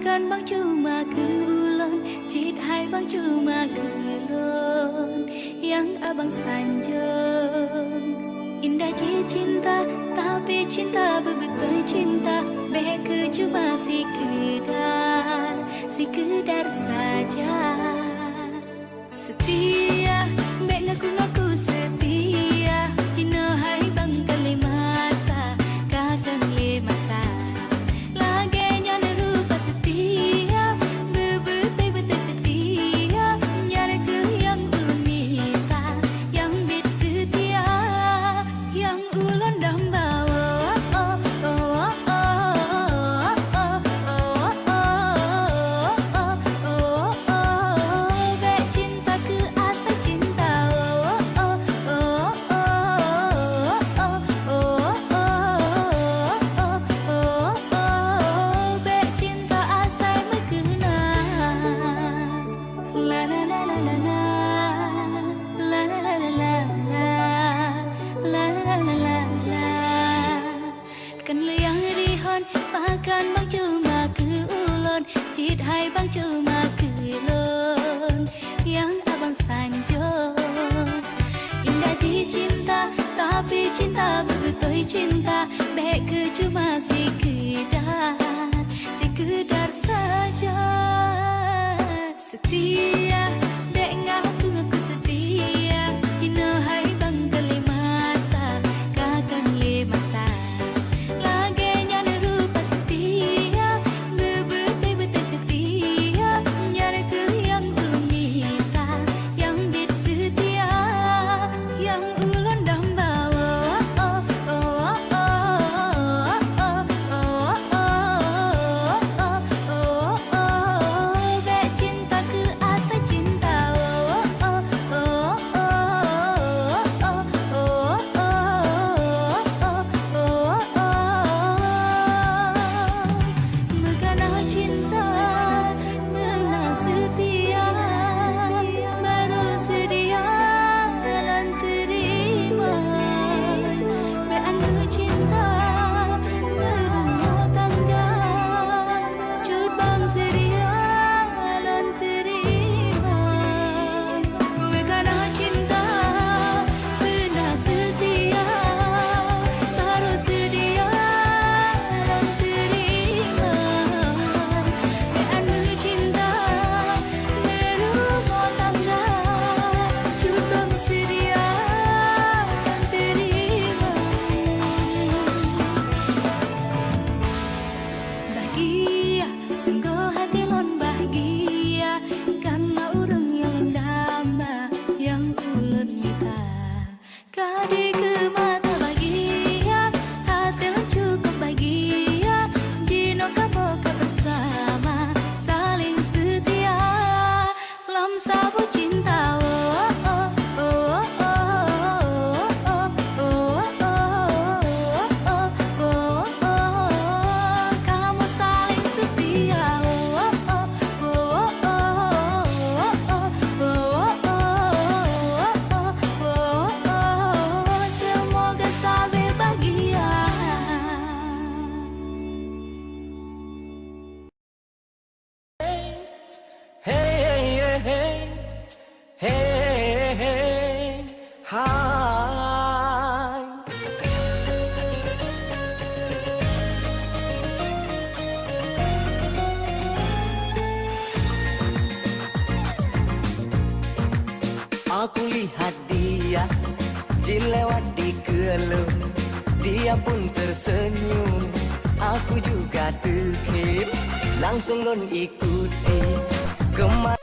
Makan bang cuma ke ulun, cit hai bang cuma ke lun, yang abang sanjung. Indah cinta, tapi cinta bebetul cinta, beke cuma sekedar saja. Setia, bek ngaku-ngaku setia, cina hai bang kali masa, kakang le masa. Lagenya nerupa setia, bebetul-betul setia, nyara ke yang ulun minta, yang bet setia, yang ulun damba. Makan bang cuma ke ulun, cit hai bang cuma ke lun, yang abang sanjung. Indah cinta, tapi cinta bebetul cinta, beke cuma sekedar saja. Setia, dek ngaku setia, cina hai bang kali masa, kakang le masa. Sungguh hati lon bahagia, karena urang yang damba, yang ulun minta. Kadi ke mata bahagia, hati lon cukup bahagia, dino kapoka bersama, saling setia, lam sabu cinta. Aku lihat dia dilewat di kelung, dia pun tersenyum, aku juga terkejut, langsung lon ikuti kemana.